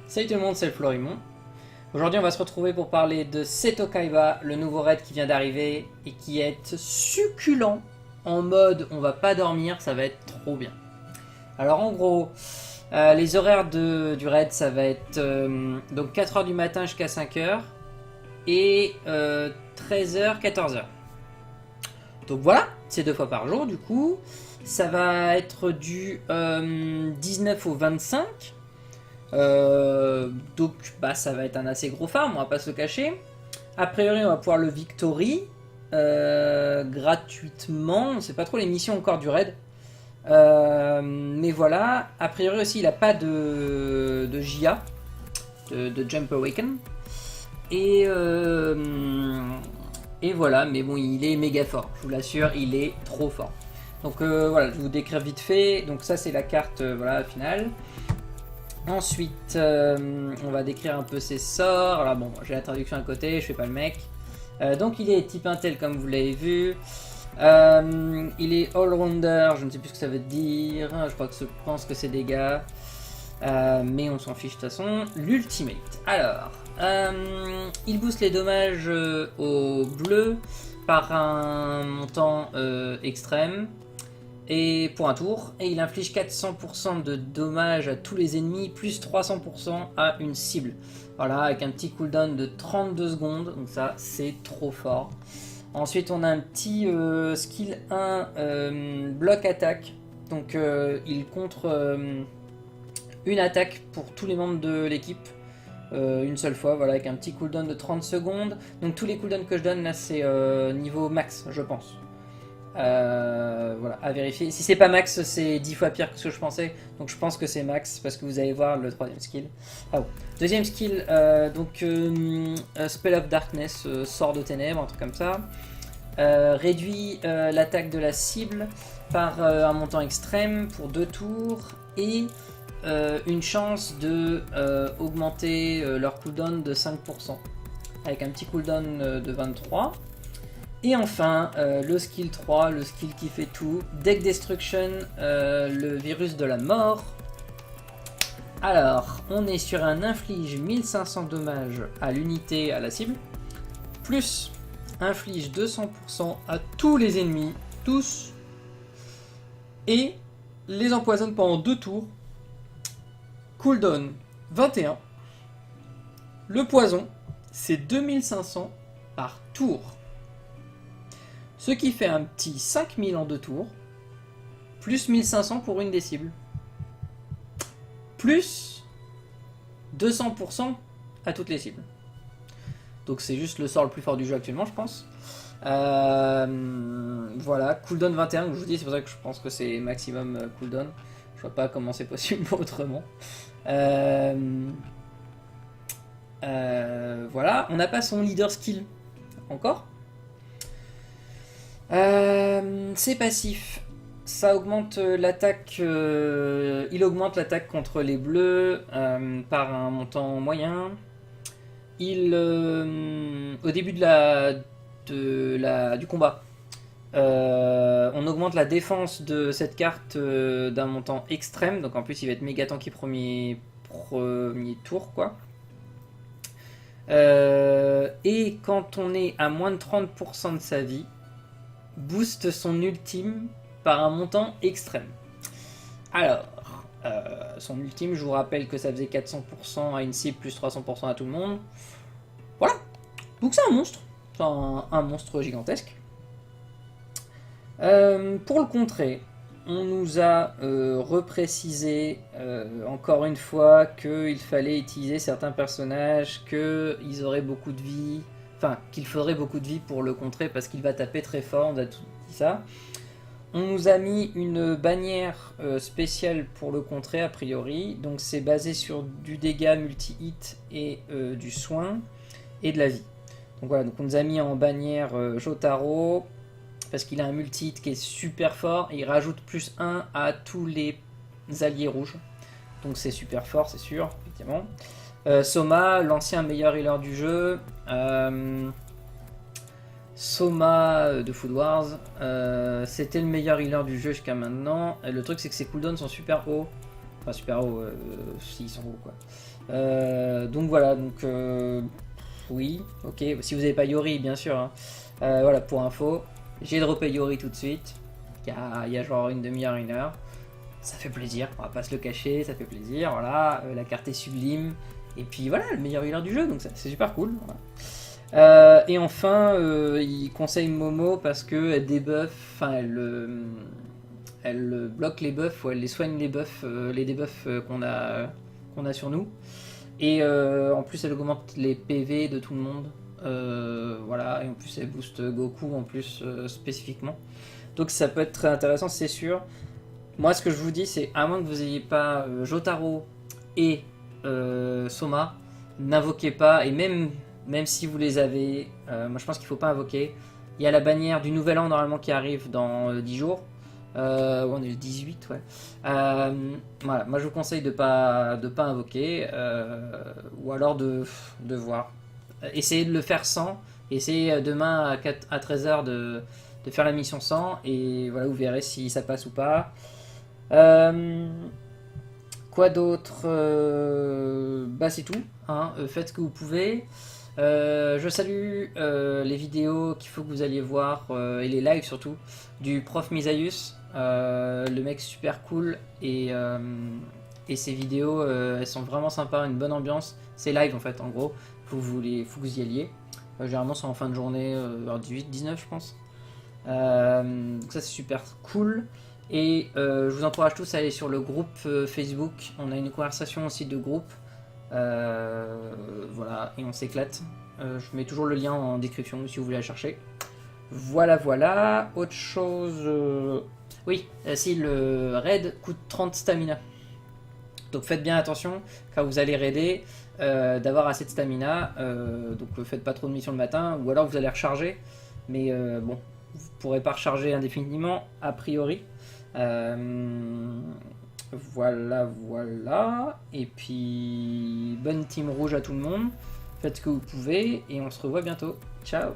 Salut tout le monde, c'est le Florimond. Aujourd'hui, on va se retrouver pour parler de Seto Kaiba, le nouveau raid qui vient d'arriver et qui est succulent. En mode, on va pas dormir, ça va être trop bien. Alors en gros, les horaires du raid, ça va être donc 4h du matin jusqu'à 5h et 13h, 14h. Donc voilà, c'est 2 fois par jour du coup. Ça va être du 19 au 25. Donc bah, ça va être un assez gros farm, on va pas se le cacher. A priori on va pouvoir le victory gratuitement, on sait pas trop les missions encore du raid. Mais voilà, a priori aussi il a pas de JA, de Jump Awaken. Et voilà, mais bon il est méga fort, je vous l'assure, il est trop fort. Donc voilà, je vais vous décrire vite fait. Donc ça c'est la carte voilà, finale. Ensuite, on va décrire un peu ses sorts. Alors bon, j'ai la traduction à côté, je fais pas le mec. Donc il est type Intel comme vous l'avez vu. Il est all-rounder, je ne sais plus ce que ça veut dire. Je crois que je pense que c'est dégâts. Mais on s'en fiche de toute façon. L'ultimate. Alors, il booste les dommages au bleu par un montant extrême. Et pour un tour, et il inflige 400% de dommages à tous les ennemis, plus 300% à une cible. Voilà, avec un petit cooldown de 32 secondes, donc ça c'est trop fort. Ensuite on a un petit skill 1 bloc attaque, donc il contre une attaque pour tous les membres de l'équipe. Une seule fois, voilà, avec un petit cooldown de 30 secondes. Donc tous les cooldowns que je donne là c'est niveau max, je pense. Voilà, à vérifier. Si c'est pas max, c'est 10 fois pire que ce que je pensais. Donc je pense que c'est max parce que vous allez voir le troisième skill. Ah bon. Deuxième skill, donc Spell of Darkness, sort de ténèbres, un truc comme ça. Réduit l'attaque de la cible par un montant extrême pour 2 tours et une chance de augmenter leur cooldown de 5% avec un petit cooldown de 23. Et enfin, le skill 3, le skill qui fait tout, Deck Destruction, le virus de la mort. Alors, on est sur un inflige 1500 dommages à l'unité, à la cible, plus inflige 200% à tous les ennemis, tous, et les empoisonne pendant 2 tours, cooldown 21. Le poison, c'est 2500 par tour. Ce qui fait un petit 5000 en 2 tours, plus 1500 pour une des cibles, plus 200% à toutes les cibles. Donc c'est juste le sort le plus fort du jeu actuellement, je pense. Voilà, cooldown 21, je vous dis, c'est pour ça que je pense que c'est maximum cooldown. Je vois pas comment c'est possible autrement. Voilà, on n'a pas son leader skill encore. C'est passif. Ça augmente l'attaque. Il augmente l'attaque contre les bleus par un montant moyen. Au début du combat, on augmente la défense de cette carte d'un montant extrême. Donc en plus, il va être méga tanky premier tour, quoi. Et quand on est à moins de 30% de sa vie, booste son ultime par un montant extrême. Alors, son ultime, je vous rappelle que ça faisait 400% à une cible plus 300% à tout le monde. Voilà. Donc c'est un monstre. C'est un monstre gigantesque. Pour le contrer, on nous a reprécisé encore une fois qu'il fallait utiliser certains personnages, qu'ils auraient beaucoup de vie. Enfin, qu'il faudrait beaucoup de vie pour le contrer parce qu'il va taper très fort, on a tout dit ça. On nous a mis une bannière spéciale pour le contrer a priori, donc c'est basé sur du dégât multi-hit et du soin et de la vie. Donc voilà, donc on nous a mis en bannière Jotaro parce qu'il a un multi-hit qui est super fort et il rajoute plus 1 à tous les alliés rouges. Donc c'est super fort, c'est sûr, effectivement. Soma, l'ancien meilleur healer du jeu. Soma de Food Wars, c'était le meilleur healer du jeu jusqu'à maintenant. Et le truc c'est que ses cooldowns sont super hauts. Enfin super hauts, s'ils sont hauts quoi. Donc voilà, donc oui, ok, si vous n'avez pas Yori, bien sûr. Hein. Voilà, pour info, j'ai droppé Yori tout de suite, il y a genre une demi-heure, une heure. Ça fait plaisir, on va pas se le cacher, ça fait plaisir, voilà, la carte est sublime, et puis voilà, le meilleur healer du jeu, donc c'est super cool. Voilà. Et enfin, il conseille Momo parce que elle débuff, enfin elle bloque les buffs, ou elle les soigne les debuffs qu'on a sur nous. Et en plus, elle augmente les PV de tout le monde. Voilà, et en plus, elle booste Goku en plus spécifiquement. Donc ça peut être très intéressant, c'est sûr. Moi, ce que je vous dis, c'est à moins que vous n'ayez pas Jotaro et Soma, n'invoquez pas. Et même si vous les avez, moi je pense qu'il ne faut pas invoquer. Il y a la bannière du Nouvel An normalement qui arrive dans 10 jours. On est le 18, ouais. Voilà, moi je vous conseille de pas invoquer, ou alors de voir. Essayez de le faire sans. Essayez demain à 13h de faire la mission sans, et voilà, vous verrez si ça passe ou pas. Quoi d'autre? Bah c'est tout. Hein. Faites ce que vous pouvez. Je salue les vidéos qu'il faut que vous alliez voir, et les lives surtout, du prof Misaius. Le mec super cool, et ces vidéos elles sont vraiment sympas, une bonne ambiance. C'est live en fait, en gros. Faut que vous y alliez. Généralement c'est en fin de journée, vers 18-19 je pense. Donc ça c'est super cool. Et je vous encourage tous à aller sur le groupe Facebook. On a une conversation aussi de groupe. Voilà, et on s'éclate. Je mets toujours le lien en description si vous voulez la chercher. Voilà. Autre chose. Oui, si le raid coûte 30 stamina. Donc faites bien attention quand vous allez raider d'avoir assez de stamina. Donc faites pas trop de missions le matin, ou alors vous allez recharger. Mais bon, vous pourrez pas recharger indéfiniment a priori. Voilà. Et puis bonne team rouge à tout le monde. Faites ce que vous pouvez et on se revoit bientôt. Ciao.